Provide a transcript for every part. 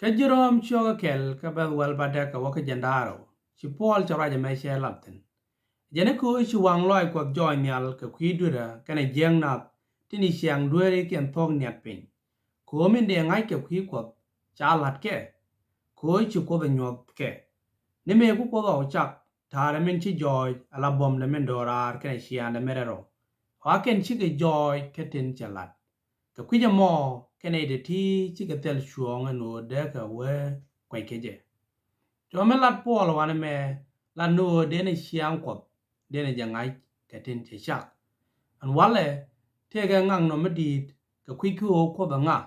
Kajirom choga kel ka bad wal badaka waka jandaro ci Puɔl ca raja me she laptin jene ko ci wang loy ko joy nhial ka kwidura kana jiäŋ nath tini ciaŋ dueerikiɛn thok nhiat piny ko min de ngai ka kwi Kuoth ca latkɛ ko ci ko nyuɔ kɛ ni me ku ko chak tare min ci jɔɔc ala bom de min do raar kana ciaaŋdɛ merero waken ci ke jɔɔc ka tin ca lat ka kwija mo kene de ti ci ka tel chuong no de ka we kueckɛ je to me lat Puɔl wan me la no de ne ciaŋ Kuoth de ne jangai ka tin che chak an wale te ga ŋaknɔm dit ka kwiku ko ba nga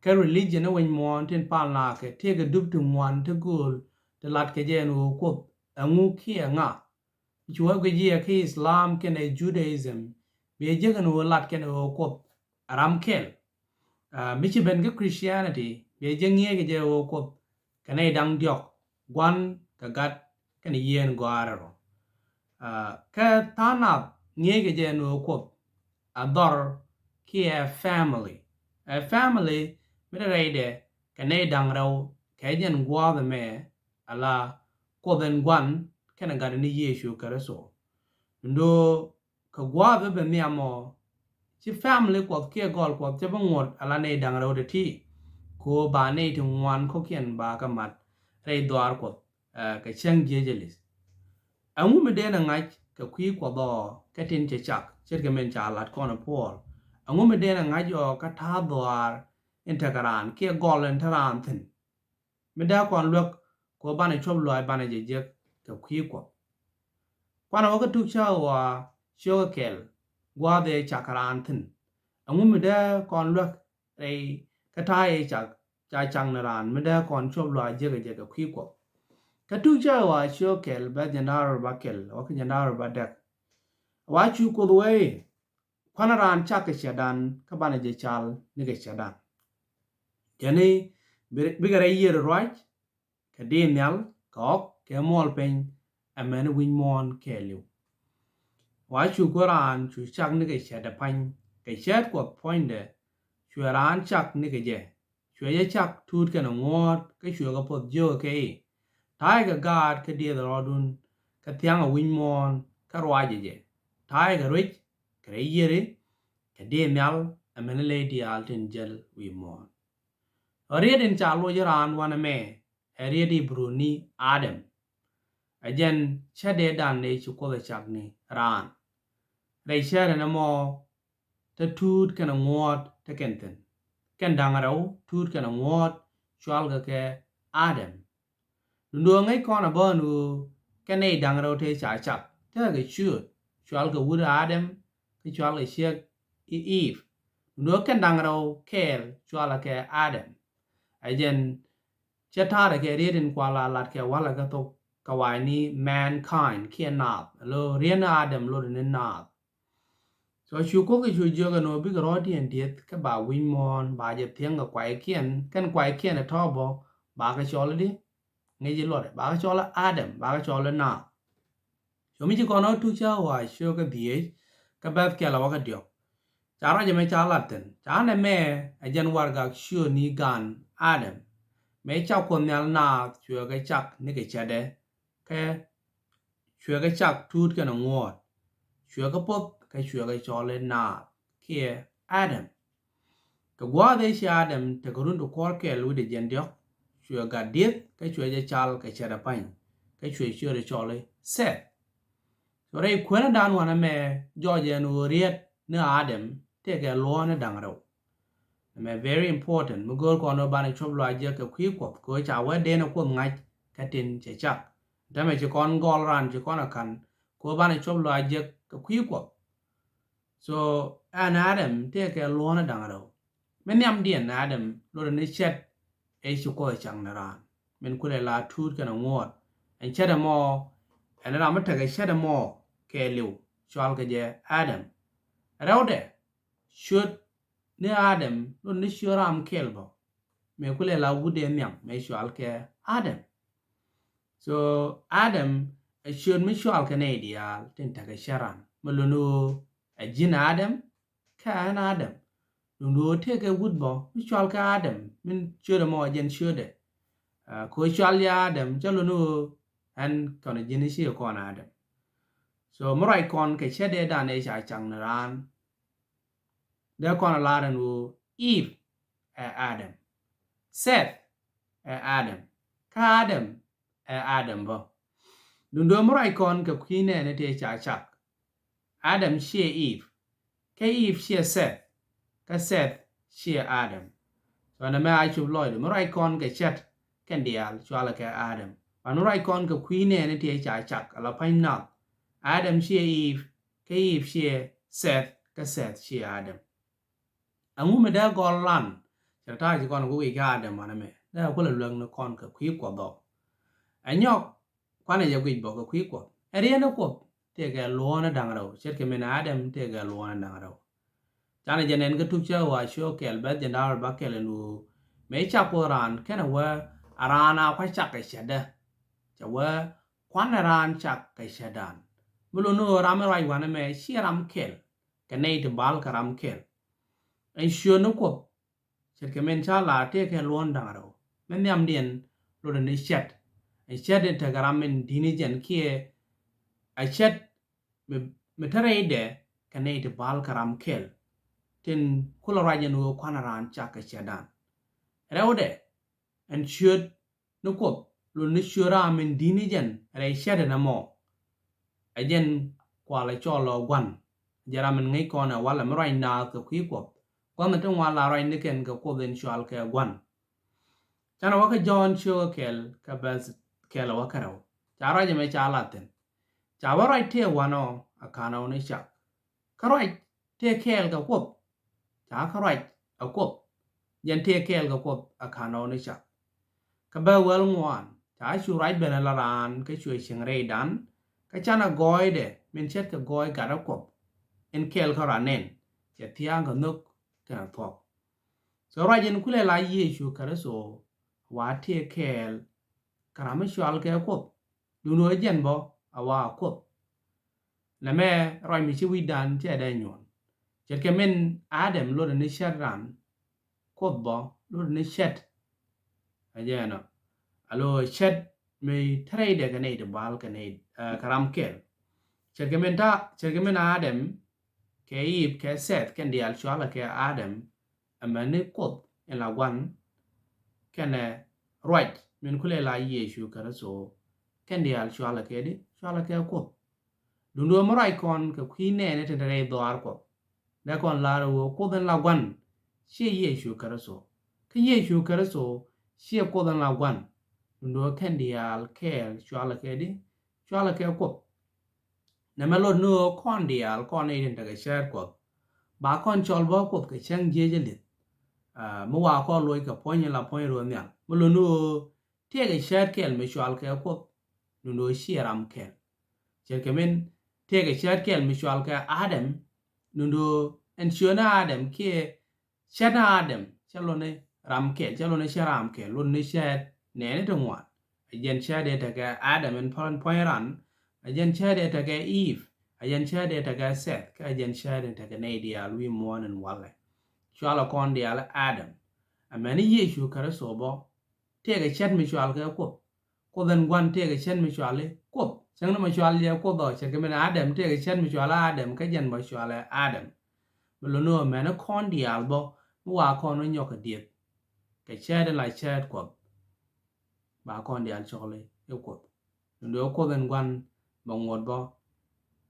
ka religion wen mon tin pan la ke te ga dup tu wan te gul te lat ke je no Kuoth angu kia nga chuwa ge je ke Islam ke ne Judaism be je ga no lat ke no Kuoth aram kel michi ben ke Christianity be je ngie ge je o Kuoth ka ne dang diok gwan ka gat ke ne yen Gɔaa ka tanap ngie ge je no Kuoth a dhɔr ki a family mere reide ka ne dang raw ka jen gwa the me ala Kuothen gwan ke na gat ni Yesu karaso ndo ka gwa be me amo ci family Kuoth ke gol Kuoth te bangot ala ne dang raw de ti ko ba ne ti ngwan ko kien ba ka mat rei dwar Kuoth ka chang jejelis angu me de na ngach ka kwi Kuoth ka tin che chak cher ke men cha lat ko na Puɔl angu me de na ngach yo ka ta dwar intakaran ke gol entaran tin me da kon lok ko ba ne chob loy ba ne je ka kwi Kuoth kwana wa ka Tuk Cäkä Ɣɔaa kel gwa de chakaran tin angu me da kon lok rei ka ta e chak cha chang naran me da kon chob loy je ka kwi Kuoth ka Tuk Cäkä Ɣɔaa kel ba jandar ba kel wa ka jandar ba dak wa chu ko we kwana ran chak ke shadan ka ba ne je chal ni ke shadan jani bigare yer right ka de nhial ka ok ke mol pen amen win mon ke liu wa chu ko ran chu chak ni ke shada pan ke shat ko poinde chu ran chak ni ke je chu ye chak tut ke no ngot ke chu ga pot jo ke tai ga gad ke de rodun ka tiang a win mon ka rwa je tai ga rich ke yere ka de nhial amen le di alten gel wi mon Oriedin chalo yaran wana me eriedi bruni Adam ajen chade dan ne chuko chakni ran rei chere na mo te tut kana ngot te kenten ken dangaro tut kana ngot chwal ke Adam ndo ngai kona bonu kene dangaro te cha chak te ge chut chwal ke wud Adam ke chwal ke shek Eve ndo ken dangaro kel chwal ke Adam ajen chatara ke redin kwala lat ke wala ka to kawani mankind ke nath lo riena Adam lo ne nath so chu ko ke chu joga no bi ro dien diet ka ba win mon ba je tieng ka kwai kien kan kwai kien to bo ba ka chol di nge ji lo ba ka chol Adam ba ka chol na so mi ji kono Tu Cäkä Ɣɔaa ka die ka ba ke la wa ka dio chara je me cha laten cha ne me ajen war ga shu ni gan Adam mấy cháu con nhà na chừa cái chắc ní cái cha đấy cái chừa cái chắc tút cái nó ngọt chừa cái bột cái chừa cái cho lên na kia Adam cái quá đấy si Adam thì có run được qua cái lối để dân điok chừa cái điết cái chừa cái chal cái cha đã bánh cái chừa để cho lên set rồi đây quên đàn hoàn mẹ do dân uriết nữa Adam thì cái lúa nó đằng đầu mà very important mu gol kono bana chob lo aje ka kwi Kuoth ko cha wa de na ko ngai ka tin che chak da me che kon gol ran che kon kan ko bana chob lo aje ka kwi Kuoth so an Adam te ke lo na dang ro men yam dien Adam lo ne chet e chu ko chang na ran men ku le la tut ka na ngot en che da mo en ra ma te ke che da mo ke liu chwal ke je Adam rawde should ne Adam lo ne shuram kelbo me kule la wude nyam me shwal ke Adam so Adam should me shwal ke ne ideal tin ta ke sharan muluno ajin Adam kan Adam lo te ke wudbo me shwal ke Adam min chura mo jen shude ko chalya Adam chalunu an kon jinisi kon Adam so morai kon ke chede dan e cha chang ran da kon laran wo Eve Adam Seth Adam ka Adam bo dundo morai kon ke kwine ne te cha chak Adam share Eve ke Eve share Seth ka Seth share Adam so na me ai chub loy morai kon ke chat ken dial chala ke Adam morai kon ke kwine ne te cha chak ala pain nath Adam share Eve ke Eve share Seth ka Seth share Adam angu me da gol lan cha ta ji kon ko wi ga Adam na me da ko le leng no kon ke kwi ko do anyok kwana ya gwi bo ko kwi ko eri na ko te ga lo na dang ro chet ke me na Adam te ga lo na dang ro chana janen ga Tuk Cäkä Ɣɔaa show kel bet jandar ba kel nu me cha ko ran kana wa arana kwa cha ka shada cha wa kwana ran cha ka shadan mulo no ram rai wana me shiram kel ka nei te bal karam kel en sure no ko chet ke men cha la te ke lon dang ro men nyam dien lo ne chet en chet te garam men dini jen kie a chet me tare de ka nei te bal karam kel tin kula raja nu kwana ran cha ka shadan rewde en sure no ko lo ne sure men dini jen re shed na mo ajen kwala cholo gwan jara men ngai kona wala mrai na ka kwi ko kwa men tong wala rai ne ken ka ko den shal ka gwan chana waka John show kel ka bas kel wa karo chara je me chala ten chawa rai te wano akana ne cha karai te kel ka ko cha karai a ko yen te kel ka ko akana ne cha ka ba wel ngwan cha chu rai ben la ran ka chu ching re dan ka chana goy de min chet ka goy ka ra ko en kel ka ranen che tiang ka nuk ka thok so ra jen kule la Yesu ka so wa te kel karama shwal ka ko du no jen bo awa ko na me roi mi chi wi dan che da nyon chet ke men Adam lo ne shat ran ko bo lo ne shat ajena alo shat me trai de ka nei de bal ka nei karam kel chet ke men Adam ke Eve ke Seth ken dial shwala ke Adam amane Kuoth en la wan kene right min kule la Yesu ka so ken dial shwala ke di shwala ke Kuoth dundo morai kon ke kwine ne te re doar ko da kon la ro ko den la wan she Yesu ka so ke Yesu ka so she ko den la wan dundo ken dial kel shwala ke di shwala ke Kuoth na melo no kon dial kon ne den ga share ko ba kon chol bo ko ke chang je je lit mo wa ko loy ka ponye la ponye ro nya melo no te ga share kel me shwal ke ko dundo shiram kel che ke men te ga share kel me shwal ke Adam dundo en shona Adam ke shana Adam chalo ne ram kel chalo ne sharam kel lo ne shed ne ne to ngwa jen shade ta ga Adam en ponye ran ajen shade ta ga Eve ajen shade ta ga Seth ka ajen shade ta ga nei dia lui mon en wale shwala kon dia Adam amani Yesu kare sobo tege chat mi shwal ga ko den gwan tege chat mi shwale ko chang ma shwal ya ko do che ke men Adam tege chat mi shwala Adam ka jen ba shwale Adam lo no mena kon dia bo wa kon no nyok diet ke chat la chat ko ba kon dia chole yo ko ndo ko den gwan ba ngod bo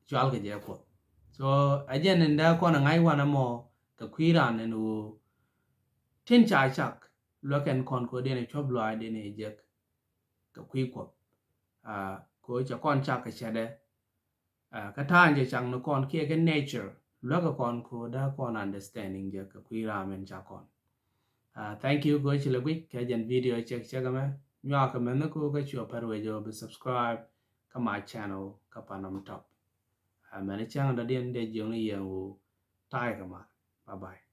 shwal ke je ko so ajen nda ko na ngai wana mo ka kwiran nu tin cha chak lo ken kon ko de ne chob lo de ne jiäk ka kwi ko ko cha kon chak ka chade ka tan je chang no kon ke ke nature lo ka kon ko da kon understanding je ka kwi ra men cha kon thank you go chile quick ka jen video check check me nya ka men ko ka chu par we jo be subscribe ka my channel ka panam top men chang da den de jong ye wo tai ka ma bye bye